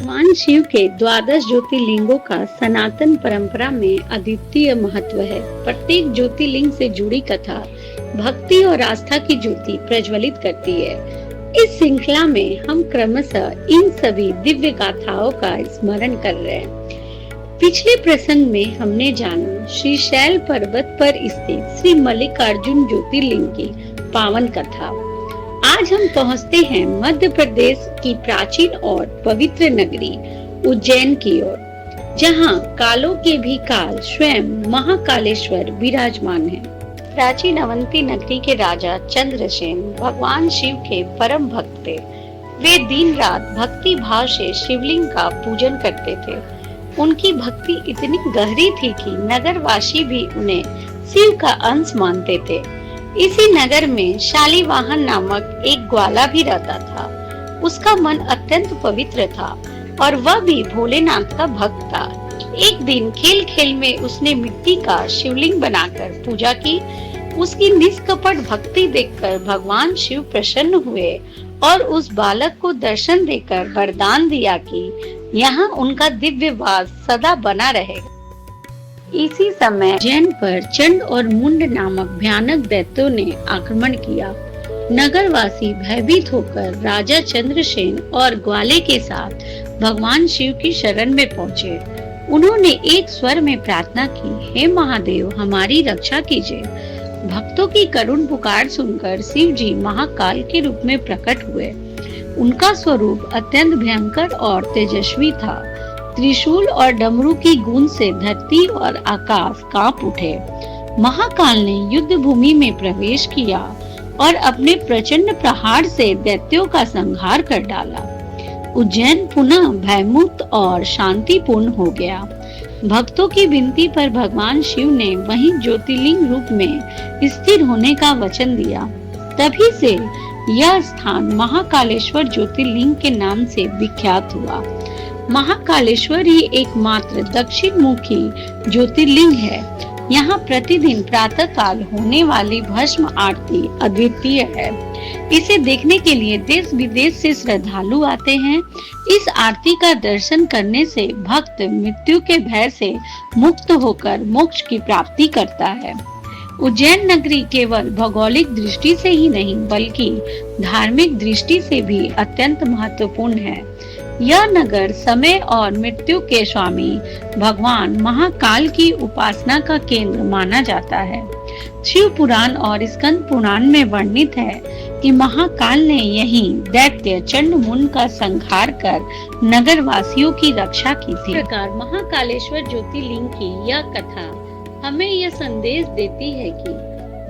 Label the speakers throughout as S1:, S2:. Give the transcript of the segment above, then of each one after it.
S1: भगवान शिव के द्वादश ज्योतिर्लिंगों का सनातन परंपरा में अद्वितीय महत्व है। प्रत्येक ज्योतिर्लिंग से जुड़ी कथा भक्ति और आस्था की ज्योति प्रज्वलित करती है। इस श्रृंखला में हम क्रमशः इन सभी दिव्य गाथाओं का स्मरण कर रहे हैं। पिछले प्रसंग में हमने जाना श्री शैल पर्वत पर स्थित श्री मल्लिकार्जुन ज्योतिर्लिंग की पावन कथा। आज हम पहुंचते हैं मध्य प्रदेश की प्राचीन और पवित्र नगरी उज्जैन की ओर, जहां कालों के भी काल स्वयं महाकालेश्वर विराजमान है। प्राचीन अवंती नगरी के राजा चंद्रसेन भगवान शिव के परम भक्त थे। वे दिन रात भक्ति भाव से शिवलिंग का पूजन करते थे। उनकी भक्ति इतनी गहरी थी कि नगरवासी भी उन्हें शिव का अंश मानते थे। इसी नगर में शालीवाहन नामक एक ग्वाला भी रहता था। उसका मन अत्यंत पवित्र था और वह भी भोलेनाथ का भक्त था। एक दिन खेल खेल में उसने मिट्टी का शिवलिंग बनाकर पूजा की। उसकी निष्कपट भक्ति देखकर भगवान शिव प्रसन्न हुए और उस बालक को दर्शन देकर वरदान दिया कि यहाँ उनका दिव्य वास सदा बना रहेगा। इसी समय उज्जैन पर चंड और मुंड नामक भयानक दैत्यों ने आक्रमण किया। नगरवासी भयभीत होकर राजा चंद्रसेन और ग्वाले के साथ भगवान शिव की शरण में पहुँचे। उन्होंने एक स्वर में प्रार्थना की, हे महादेव, हमारी रक्षा कीजिए। भक्तों की करुण पुकार सुनकर शिव जी महाकाल के रूप में प्रकट हुए। उनका स्वरूप अत्यंत भयंकर और तेजस्वी था। त्रिशूल और डमरू की गूंज से धरती और आकाश कांप उठे। महाकाल ने युद्ध भूमि में प्रवेश किया और अपने प्रचंड प्रहार से दैत्यों का संहार कर डाला। उज्जैन पुनः भयमुक्त और शांतिपूर्ण हो गया। भक्तों की विनती पर भगवान शिव ने वहीं ज्योतिर्लिंग रूप में स्थिर होने का वचन दिया। तभी से यह स्थान महाकालेश्वर ज्योतिर्लिंग के नाम से विख्यात हुआ। महाकालेश्वर ही एकमात्र दक्षिण मुखी ज्योतिर्लिंग है। यहाँ प्रतिदिन प्रातः काल होने वाली भस्म आरती अद्वितीय है। इसे देखने के लिए देश विदेश से श्रद्धालु आते हैं। इस आरती का दर्शन करने से भक्त मृत्यु के भय से मुक्त होकर मोक्ष की प्राप्ति करता है। उज्जैन नगरी केवल भौगोलिक दृष्टि से ही नहीं बल्कि धार्मिक दृष्टि से भी अत्यंत महत्वपूर्ण है। यह नगर समय और मृत्यु के स्वामी भगवान महाकाल की उपासना का केंद्र माना जाता है। शिव पुराण और स्कंद पुराण में वर्णित है कि महाकाल ने यहीं दैत्य चंड मुंड का संहार कर नगर वासियों की रक्षा की थी। इस प्रकार महाकालेश्वर ज्योतिर्लिंग की यह कथा हमें यह संदेश देती है कि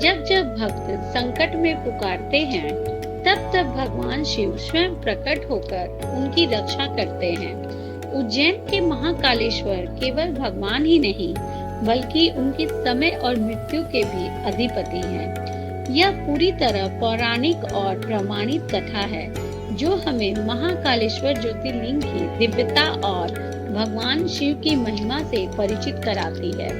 S1: जब जब भक्त संकट में पुकारते हैं तब तब भगवान शिव स्वयं प्रकट होकर उनकी रक्षा करते हैं। उज्जैन के महाकालेश्वर केवल भगवान ही नहीं बल्कि उनके समय और मृत्यु के भी अधिपति हैं। यह पूरी तरह पौराणिक और प्रमाणित कथा है जो हमें महाकालेश्वर ज्योतिर्लिंग की दिव्यता और भगवान शिव की महिमा से परिचित कराती है।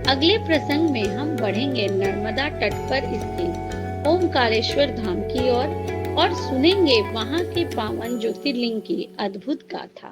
S1: अगले प्रसंग में हम बढ़ेंगे नर्मदा तट पर स्थित ओमकारेश्वर धाम की ओर और सुनेंगे वहां के पावन ज्योतिर्लिंग की अद्भुत गाथा।